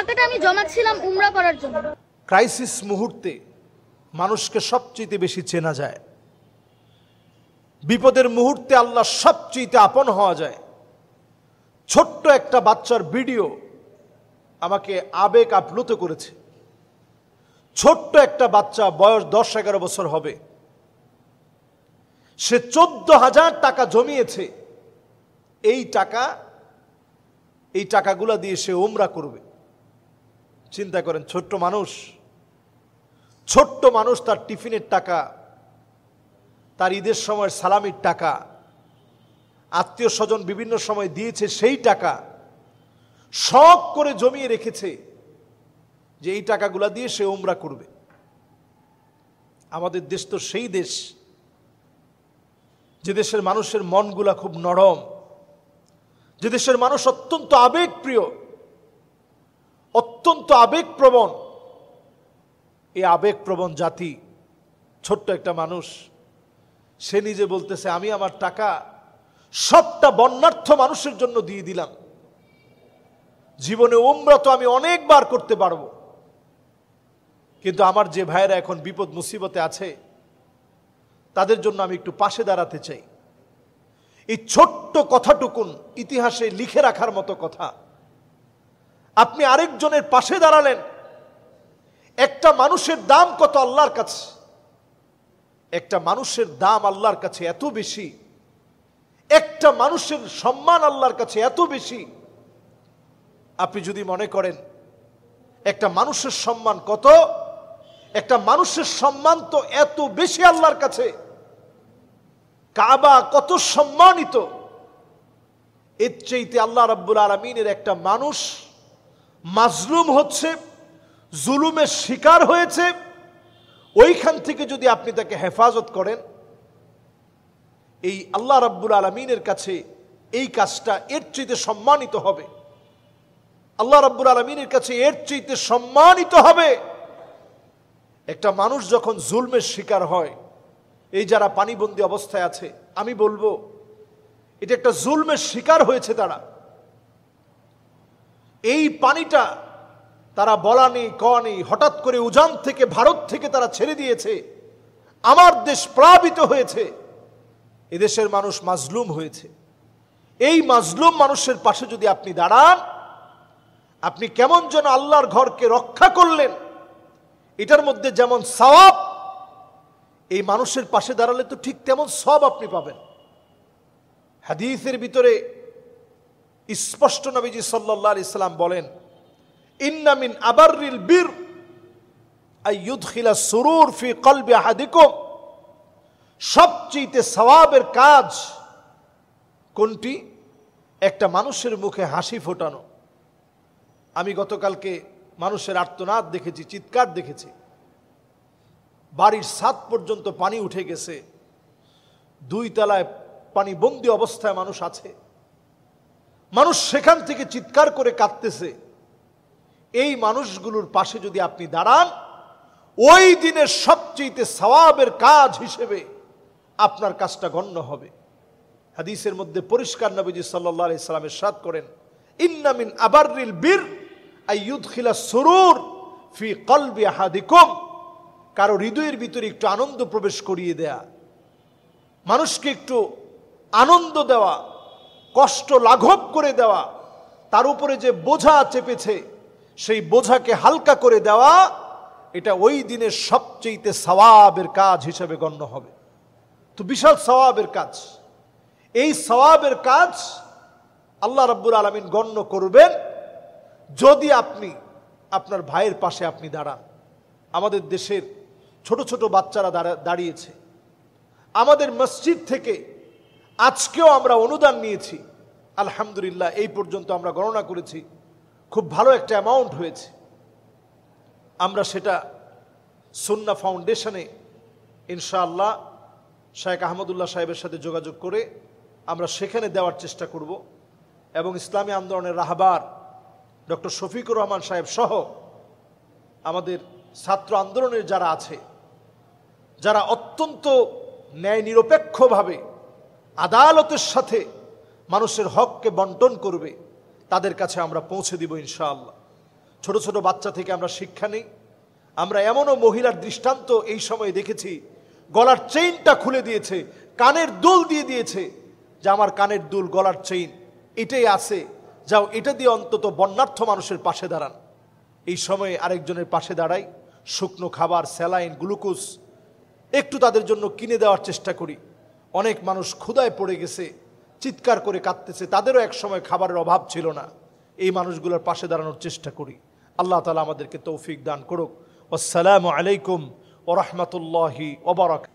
টাকাটা আমি জমাচ্ছিলাম উমরা করার জন্য। ক্রাইসিস মুহূর্তে মানুষকে সবচেয়ে বেশি চেনা যায়, বিপদের মুহূর্তে আল্লাহ সবচেয়ে আপন হওয়া যায়। ছোট্ট একটা বাচ্চার ভিডিও আমাকে আবেগ আপ্লুত করেছে। ছোট্ট একটা বাচ্চা, বয়স 10-11 বছর হবে, সে 14,000 টাকা জমিয়েছে। এই টাকাগুলা দিয়ে সে উমরা করবে। চিন্তা করেন, ছোট্ট মানুষ তার টিফিনের টাকা, তার ঈদের সময় সালামির টাকা, আত্মীয় স্বজন বিভিন্ন সময় দিয়েছে, সেই টাকা শখ করে জমিয়ে রেখেছে যে এই টাকাগুলা দিয়ে সে উমরা করবে। আমাদের দেশ তো সেই দেশ যে দেশের মানুষের মনগুলা খুব নরম, যে দেশের মানুষ অত্যন্ত আবেগপ্রিয়, অত্যন্ত আবেগপ্রবণ। এই আবেগপ্রবণ জাতি, ছোট্ট একটা মানুষ, সে নিজে বলতেছে আমি আমার টাকা সবটা বন্যার্থ মানুষের জন্য দিয়ে দিলাম। জীবনে উমরা তো আমি অনেকবার করতে পারবো, কিন্তু আমার যে ভাইয়েরা এখন বিপদ মুসিবতে আছে তাদের জন্য আমি একটু পাশে দাঁড়াতে চাই। এই ছোট্ট কথাটুকুন ইতিহাসে লিখে রাখার মতো কথা। আপনি আরেকজনের পাশে দাঁড়ালেন। একটা মানুষের দাম কত আল্লাহর কাছে, একটা মানুষের দাম আল্লাহর কাছে এত বেশি, একটা মানুষের সম্মান আল্লাহর কাছে এত বেশি। আপনি যদি মনে করেন একটা মানুষের সম্মান কত, একটা মানুষের সম্মান তো এত বেশি আল্লাহর কাছে। কাবা কত সম্মানিত, এর চাইতে আল্লাহ রাব্বুল আলামিনের একটা মানুষ মাজলুম হচ্ছে, জুলুমের শিকার হয়েছে, ওইখান থেকে যদি আপনি তাকে হেফাজত করেন, এই আল্লাহ রাব্বুল আলামিনের কাছে এই কাজটা এর চাইতে সম্মানিত হবে। আল্লাহ রাব্বুল আলামিনের কাছে এর চাইতে সম্মানিত হবে। একটা মানুষ যখন জুলমের শিকার হয়, এই যারা পানিবন্দী অবস্থায় আছে, আমি বলবো এটা একটা জুলমের শিকার হয়েছে তারা। এই পানিটা তারা বলা নেই কওয়া নেই, হঠাৎ করে উজান থেকে, ভারত থেকে তারা ছেড়ে দিয়েছে, আমার দেশ প্লাবিত হয়েছে, এদেশের মানুষ মাজলুম হয়েছে। এই মাজলুম মানুষের পাশে যদি আপনি দাঁড়ান, আপনি কেমন যেন আল্লাহর ঘরকে রক্ষা করলেন। এটার মধ্যে যেমন সওয়াব, এই মানুষের পাশে দাঁড়ালে তো ঠিক তেমন সওয়াব আপনি পাবেন। হাদিসের ভিতরে স্পষ্ট নবীজি সাল্লাল্লাহু আলাইহি সাল্লাম বলেন, ইন্না মিন আবাররিল বির আইয়ুদখিলা সুরুর ফি কলবি আহাদিকুম। সবচেয়ে সওয়াবের কাজ কোনটি? একটা মানুষের মুখে হাসি ফোটানো। আমি গতকালকে মানুষের আর্তনাদ দেখেছি, চিৎকার দেখেছি, বাড়ির ছাদ পর্যন্ত পানি উঠে গেছে, 2 তলায় পানি বন্দি অবস্থায় মানুষ আছে, মানুষ সেখান থেকে চিৎকার করে কাঁদতেছে। এই মানুষগুলোর পাশে যদি আপনি দাঁড়ান, ওই দিনের সবচেয়ে সওয়াবের কাজ হিসেবে আপনার কাজটা গণ্য হবে। হাদিসের মধ্যে পরিষ্কার নবীজি সাল্লাল্লাহু আলাইহি সাল্লাম ইরশাদ করেন, ইন্না মিন আবাররিল বির আইয়ুদখিলা সুরুর ফি কলবি আহাদিকুম। কারো হৃদয়ের ভিতরে একটু আনন্দ প্রবেশ করিয়ে দেয়া, মানুষকে একটু আনন্দ দেওয়া, কষ্ট লাঘব করে দেওয়া, তার উপরে যে বোঝা চেপেছে সেই বোঝাকে হালকা করে দেওয়া, এটা ওই দিনের সবচেয়ে সওয়াবের কাজ হিসেবে গণ্য হবে। তো বিশাল সওয়াবের কাজ। এই সওয়াবের কাজ আল্লাহ রাব্বুল আলামিন গণ্য করবেন যদি আপনি আপনার ভাইয়ের পাশে আপনি দাঁড়ান। আমাদের দেশের ছোট ছোট বাচ্চারা দাঁড়িয়েছে। আমাদের মসজিদ থেকে আজকেও আমরা অনুদান নিয়েছি, আলহামদুলিল্লাহ। এই পর্যন্ত আমরা গণনা করেছি, খুব ভালো একটা অ্যামাউন্ট হয়েছে। আমরা সেটা সুন্নাহ ফাউন্ডেশনে ইনশাআল্লাহ শেখ আহমদুল্লাহ সাহেবের সাথে যোগাযোগ করে আমরা সেখানে দেওয়ার চেষ্টা করব। এবং ইসলামী আন্দোলনের রাহবার ডক্টর শফিকুর রহমান সাহেব সহ আমাদের ছাত্র আন্দোলনের যারা আছে, যারা অত্যন্ত ন্যায় নিরপেক্ষভাবে আদালতের সাথে মানুষের হককে বন্টন করবে, তাদের কাছে আমরা পৌঁছে দিব ইনশাআল্লাহ। ছোট ছোট বাচ্চা থেকে আমরা শিক্ষা নিই। আমরা এমনও মহিলার দৃষ্টান্ত এই সময় দেখেছি, গলার চেইনটা খুলে দিয়েছে, কানের দুল দিয়ে দিয়েছে, যে আমার কানের দুল গলার চেইন এটাই আছে, যাও এটা দিয়ে অন্তত বন্যার্থ মানুষের পাশে দাঁড়ান। এই সময়ে আরেকজনের পাশে দাঁড়াই, শুকনো খাবার, স্যালাইন, গ্লুকোজ একটু তাদের জন্য কিনে দেওয়ার চেষ্টা করি। অনেক মানুষ ক্ষুধায় পড়ে গেছে, চিৎকার করে কাঁদতেছে, তাদেরও এক সময় খাবারের অভাব ছিল না। এই মানুষগুলোর পাশে দাঁড়ানোর চেষ্টা করি। আল্লাহ তাআলা আমাদেরকে তৌফিক দান করুক। আসসালামু আলাইকুম ওয়া রাহমাতুল্লাহি ওয়া বারাকাতুহু।